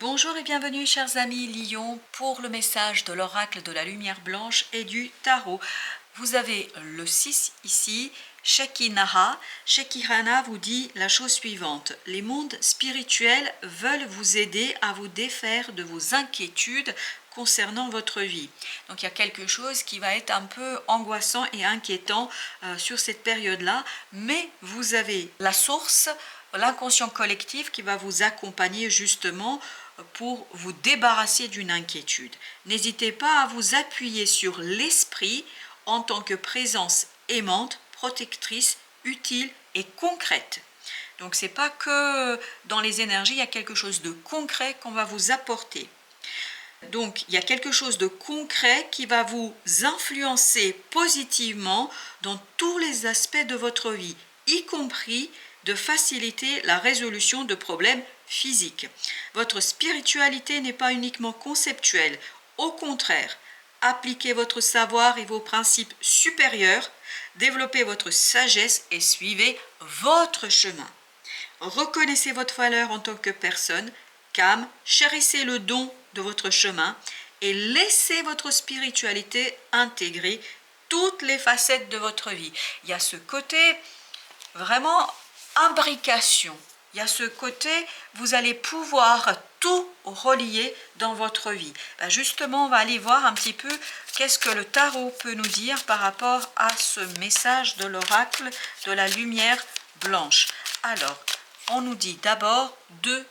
Bonjour et bienvenue chers amis Lion pour le message de l'oracle de la lumière blanche et du tarot. Vous avez le 6 ici, Shekinaha. Shekinaha vous dit la chose suivante: les mondes spirituels veulent vous aider à vous défaire de vos inquiétudes concernant votre vie. Donc il y a quelque chose qui va être un peu angoissant et inquiétant sur cette période-là, mais vous avez la source, l'inconscient collectif qui va vous accompagner justement pour vous débarrasser d'une inquiétude. N'hésitez pas à vous appuyer sur l'esprit en tant que présence aimante, protectrice, utile et concrète. Donc c'est pas que dans les énergies, il y a quelque chose de concret qu'on va vous apporter. Donc il y a quelque chose de concret qui va vous influencer positivement dans tous les aspects de votre vie, y compris de faciliter la résolution de problèmes physiques. Votre spiritualité n'est pas uniquement conceptuelle, au contraire, appliquez votre savoir et vos principes supérieurs, développez votre sagesse et suivez votre chemin. Reconnaissez votre valeur en tant que personne, calme, chérissez le don de votre chemin et laissez votre spiritualité intégrer toutes les facettes de votre vie. Il y a ce côté vraiment imbrication. Il y a ce côté, vous allez pouvoir tout relier dans votre vie. Justement, on va aller voir un petit peu qu'est-ce que le tarot peut nous dire par rapport à ce message de l'oracle de la lumière blanche. Alors, on nous dit d'abord de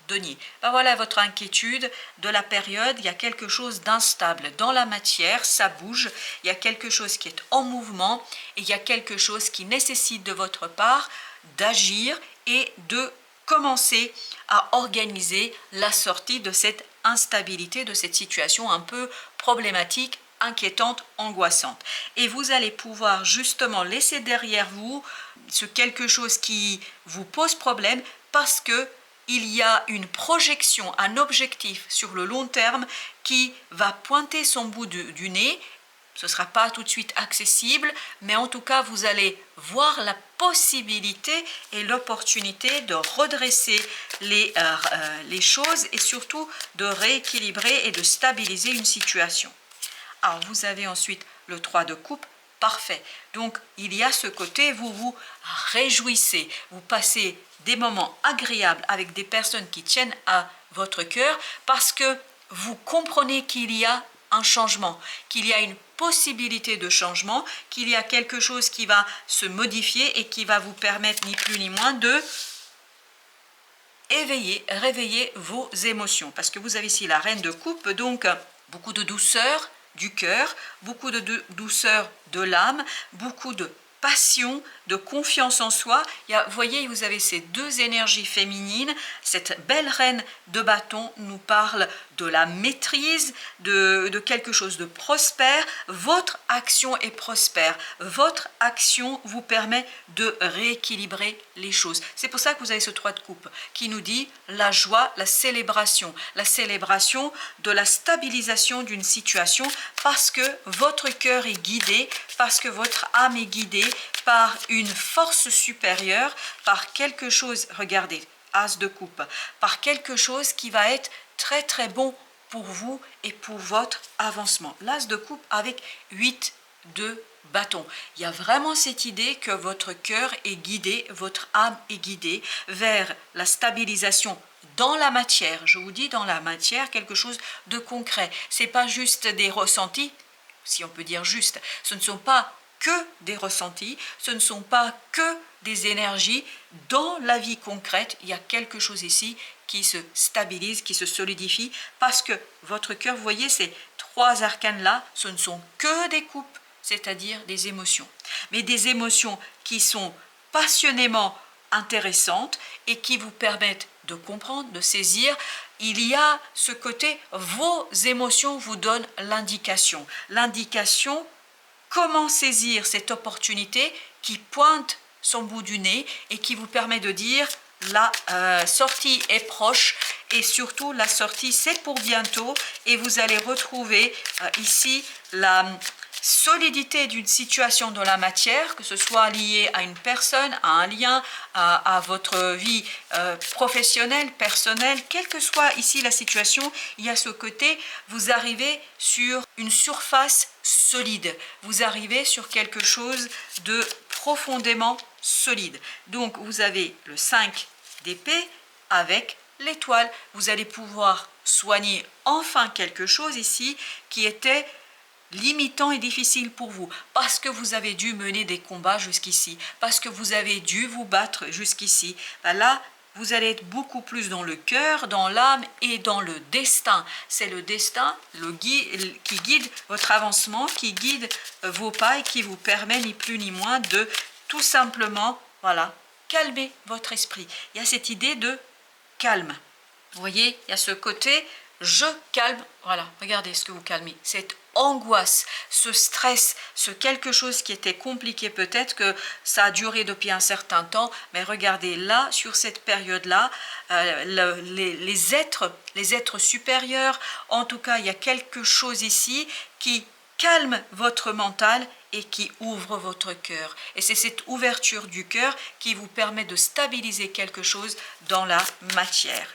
denier. Voilà votre inquiétude de la période. Il y a quelque chose d'instable dans la matière, ça bouge, il y a quelque chose qui est en mouvement et il y a quelque chose qui nécessite de votre part d'agir et de commencer à organiser la sortie de cette instabilité, de cette situation un peu problématique, inquiétante, angoissante. Et vous allez pouvoir justement laisser derrière vous ce quelque chose qui vous pose problème parce que il y a une projection, un objectif sur le long terme qui va pointer son bout du nez. Ce ne sera pas tout de suite accessible, mais en tout cas, vous allez voir la possibilité et l'opportunité de redresser les choses et surtout de rééquilibrer et de stabiliser une situation. Alors, vous avez ensuite le 3 de coupe. Parfait. Donc, il y a ce côté, vous vous réjouissez, vous passez des moments agréables avec des personnes qui tiennent à votre cœur parce que vous comprenez qu'il y a un changement, qu'il y a une possibilité de changement, qu'il y a quelque chose qui va se modifier et qui va vous permettre ni plus ni moins de réveiller vos émotions. Parce que vous avez ici la reine de coupe, donc beaucoup de douceur du cœur, beaucoup de douceur de l'âme, beaucoup de passion, de confiance en soi. Vous voyez, vous avez ces deux énergies féminines. Cette belle reine de bâton nous parle de la maîtrise, de quelque chose de prospère. Votre action est prospère. Votre action vous permet de rééquilibrer les choses. C'est pour ça que vous avez ce 3 de coupe qui nous dit la joie, la célébration de la stabilisation d'une situation parce que votre cœur est guidé, parce que votre âme est guidée par une force supérieure, par quelque chose, regardez, as de coupe, par quelque chose qui va être très très bon pour vous et pour votre avancement. L'as de coupe avec 8 de bâton. Il y a vraiment cette idée que votre cœur est guidé, votre âme est guidée vers la stabilisation dans la matière. Je vous dis dans la matière quelque chose de concret. C'est pas juste des ressentis, si on peut dire juste. Ce ne sont pas que des ressentis, ce ne sont pas que des énergies. Dans la vie concrète, il y a quelque chose ici qui se stabilise, qui se solidifie, parce que votre cœur, vous voyez, ces 3 arcanes-là, ce ne sont que des coupes, c'est-à-dire des émotions. Mais des émotions qui sont passionnément intéressantes et qui vous permettent de comprendre, de saisir. Il y a ce côté, vos émotions vous donnent l'indication. L'indication, comment saisir cette opportunité qui pointe son bout du nez et qui vous permet de dire la sortie est proche et surtout la sortie c'est pour bientôt et vous allez retrouver ici solidité d'une situation dans la matière, que ce soit lié à une personne, à un lien, à votre vie professionnelle, personnelle, quelle que soit ici la situation, il y a ce côté, vous arrivez sur une surface solide, vous arrivez sur quelque chose de profondément solide. Donc vous avez le 5 d'épée avec l'étoile, vous allez pouvoir soigner enfin quelque chose ici qui était limitant et difficile pour vous, parce que vous avez dû mener des combats jusqu'ici, parce que vous avez dû vous battre jusqu'ici. Ben là, vous allez être beaucoup plus dans le cœur, dans l'âme et dans le destin. C'est le destin qui guide votre avancement, qui guide vos pas et qui vous permet ni plus ni moins de tout simplement, voilà, calmer votre esprit. Il y a cette idée de calme. Vous voyez, il y a ce côté, je calme, voilà, regardez ce que vous calmez, cette angoisse, ce stress, ce quelque chose qui était compliqué, peut-être que ça a duré depuis un certain temps, mais regardez là, sur cette période-là, les êtres supérieurs, en tout cas, il y a quelque chose ici qui calme votre mental et qui ouvre votre cœur. Et c'est cette ouverture du cœur qui vous permet de stabiliser quelque chose dans la matière.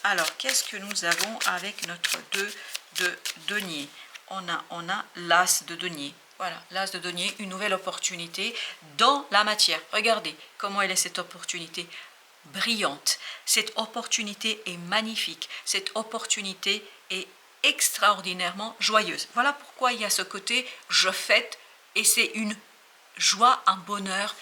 Alors, qu'est-ce que nous avons avec notre 2 de denier? On a l'as de denier. Voilà, l'as de denier, une nouvelle opportunité dans la matière. Regardez comment elle est cette opportunité brillante. Cette opportunité est magnifique. Cette opportunité est extraordinairement joyeuse. Voilà pourquoi il y a ce côté je fête et c'est une joie, un bonheur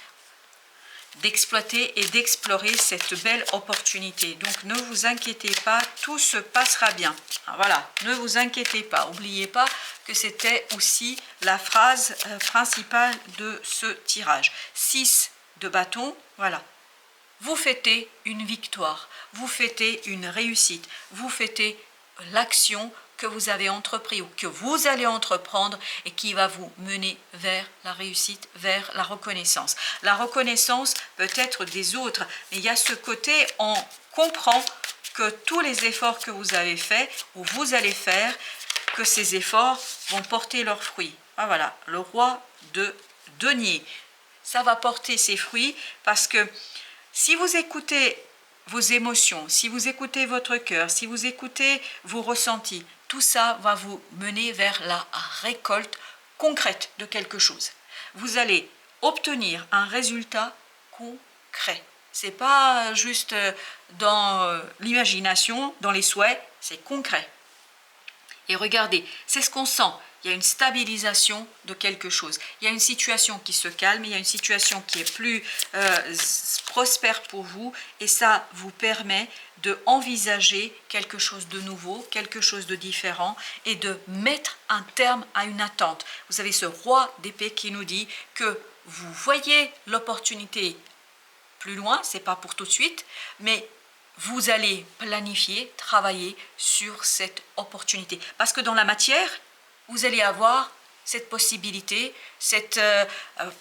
d'exploiter et d'explorer cette belle opportunité. Donc ne vous inquiétez pas, tout se passera bien. Alors, voilà, ne vous inquiétez pas. N'oubliez pas que c'était aussi la phrase principale de ce tirage. 6 de bâton, voilà. Vous fêtez une victoire, vous fêtez une réussite, vous fêtez l'action que vous avez entrepris ou que vous allez entreprendre et qui va vous mener vers la réussite, vers la reconnaissance. La reconnaissance peut être des autres, mais il y a ce côté, on comprend que tous les efforts que vous avez faits ou vous allez faire, que ces efforts vont porter leurs fruits. Ah, voilà, le roi de denier, ça va porter ses fruits parce que si vous écoutez vos émotions, si vous écoutez votre cœur, si vous écoutez vos ressentis, tout ça va vous mener vers la récolte concrète de quelque chose. Vous allez obtenir un résultat concret. C'est pas juste dans l'imagination, dans les souhaits, c'est concret. Et regardez, c'est ce qu'on sent. Il y a une stabilisation de quelque chose. Il y a une situation qui se calme, il y a une situation qui est plus prospère pour vous et ça vous permet de envisager quelque chose de nouveau, quelque chose de différent et de mettre un terme à une attente. Vous avez ce roi d'épée qui nous dit que vous voyez l'opportunité plus loin, c'est pas pour tout de suite, mais vous allez planifier, travailler sur cette opportunité. Parce que dans la matière, vous allez avoir cette possibilité, cette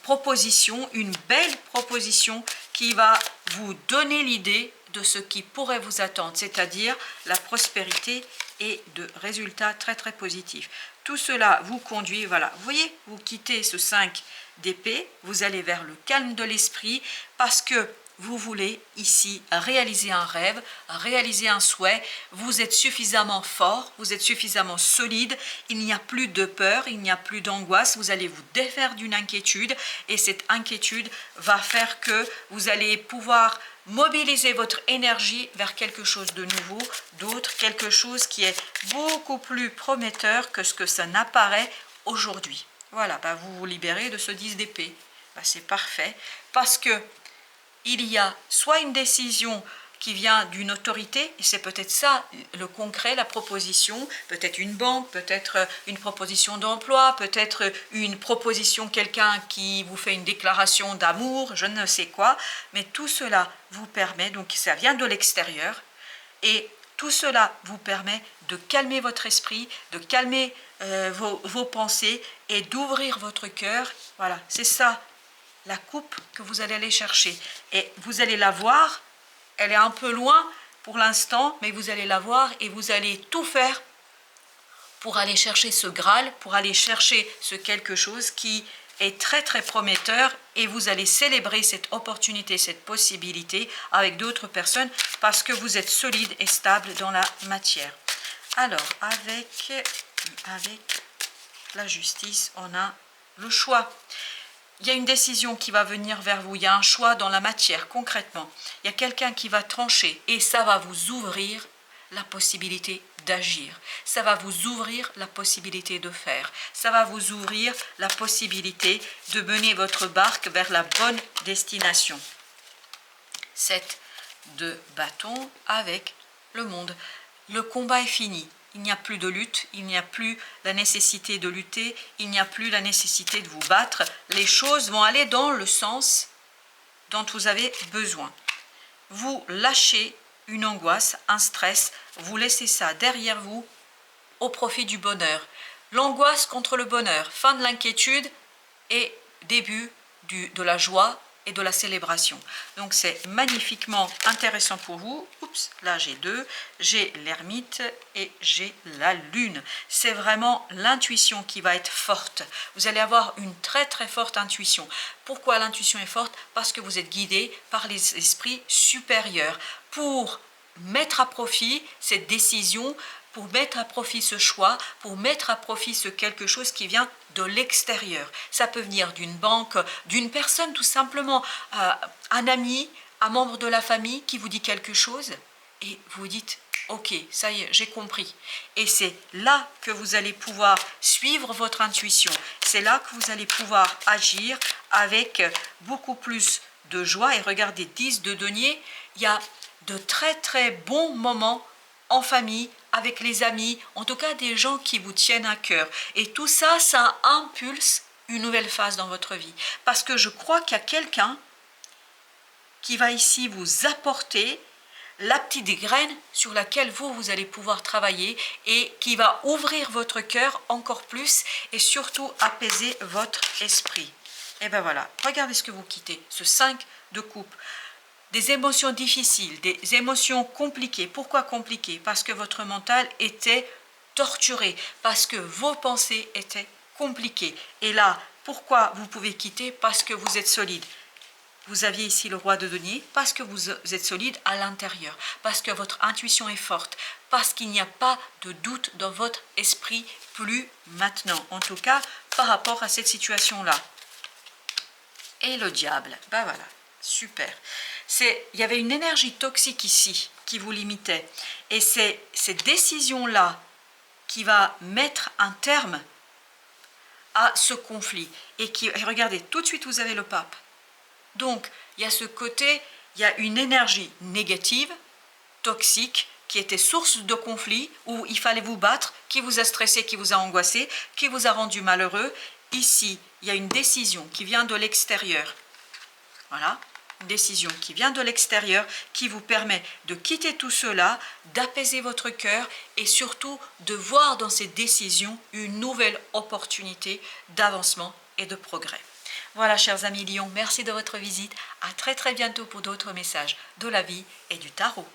proposition, une belle proposition qui va vous donner l'idée de ce qui pourrait vous attendre, c'est-à-dire la prospérité et de résultats très très positifs. Tout cela vous conduit, voilà, vous voyez, vous quittez ce 5 d'épée, vous allez vers le calme de l'esprit parce que vous voulez ici réaliser un rêve, réaliser un souhait, vous êtes suffisamment fort, vous êtes suffisamment solide, il n'y a plus de peur, il n'y a plus d'angoisse, vous allez vous défaire d'une inquiétude et cette inquiétude va faire que vous allez pouvoir mobiliser votre énergie vers quelque chose de nouveau, d'autre, quelque chose qui est beaucoup plus prometteur que ce que ça n'apparaît aujourd'hui. Voilà, vous vous libérez de ce 10 d'épée, c'est parfait, parce que il y a soit une décision qui vient d'une autorité, et c'est peut-être ça le concret, la proposition, peut-être une banque, peut-être une proposition d'emploi, peut-être une proposition, quelqu'un qui vous fait une déclaration d'amour, je ne sais quoi, mais tout cela vous permet, donc ça vient de l'extérieur, et tout cela vous permet de calmer votre esprit, de calmer vos pensées et d'ouvrir votre cœur. Voilà, c'est ça la coupe que vous allez aller chercher. Et vous allez la voir, elle est un peu loin pour l'instant, mais vous allez la voir et vous allez tout faire pour aller chercher ce Graal, pour aller chercher ce quelque chose qui est très très prometteur et vous allez célébrer cette opportunité, cette possibilité avec d'autres personnes parce que vous êtes solide et stable dans la matière. Alors, avec la justice, on a le choix. Il y a une décision qui va venir vers vous, il y a un choix dans la matière, concrètement. Il y a quelqu'un qui va trancher et ça va vous ouvrir la possibilité d'agir. Ça va vous ouvrir la possibilité de faire. Ça va vous ouvrir la possibilité de mener votre barque vers la bonne destination. 7 de bâton avec le monde. Le combat est fini. Il n'y a plus de lutte, il n'y a plus la nécessité de lutter, il n'y a plus la nécessité de vous battre. Les choses vont aller dans le sens dont vous avez besoin. Vous lâchez une angoisse, un stress, vous laissez ça derrière vous au profit du bonheur. L'angoisse contre le bonheur, fin de l'inquiétude et début de la joie et de la célébration. Donc c'est magnifiquement intéressant pour vous. Oups, là j'ai 2, j'ai l'ermite et j'ai la lune. C'est vraiment l'intuition qui va être forte. Vous allez avoir une très très forte intuition. Pourquoi l'intuition est forte? Parce que vous êtes guidé par les esprits supérieurs pour mettre à profit cette décision, pour mettre à profit ce choix, pour mettre à profit ce quelque chose qui vient de l'extérieur. Ça peut venir d'une banque, d'une personne tout simplement, un ami, un membre de la famille qui vous dit quelque chose et vous dites « Ok, ça y est, j'ai compris ». Et c'est là que vous allez pouvoir suivre votre intuition. C'est là que vous allez pouvoir agir avec beaucoup plus de joie. Et regardez, 10 de denier, il y a de très très bons moments en famille, avec les amis, en tout cas des gens qui vous tiennent à cœur. Et tout ça, ça impulse une nouvelle phase dans votre vie. Parce que je crois qu'il y a quelqu'un qui va ici vous apporter la petite graine sur laquelle vous allez pouvoir travailler et qui va ouvrir votre cœur encore plus et surtout apaiser votre esprit. Et bien voilà, regardez ce que vous quittez, ce 5 de coupe. Des émotions difficiles, des émotions compliquées. Pourquoi compliquées? Parce que votre mental était torturé, parce que vos pensées étaient compliquées. Et là, pourquoi vous pouvez quitter? Parce que vous êtes solide. Vous aviez ici le roi de denier, parce que vous êtes solide à l'intérieur, parce que votre intuition est forte, parce qu'il n'y a pas de doute dans votre esprit plus maintenant, en tout cas par rapport à cette situation-là. Et le diable, ben voilà, super. Il y avait une énergie toxique ici qui vous limitait. Et c'est cette décision-là qui va mettre un terme à ce conflit. Et regardez, tout de suite vous avez le pape. Donc, il y a ce côté, il y a une énergie négative, toxique, qui était source de conflit, où il fallait vous battre, qui vous a stressé, qui vous a angoissé, qui vous a rendu malheureux. Ici, il y a une décision qui vient de l'extérieur. Voilà. Une décision qui vient de l'extérieur, qui vous permet de quitter tout cela, d'apaiser votre cœur et surtout de voir dans cette décision une nouvelle opportunité d'avancement et de progrès. Voilà, chers amis Lions, merci de votre visite. À très très bientôt pour d'autres messages de la vie et du tarot.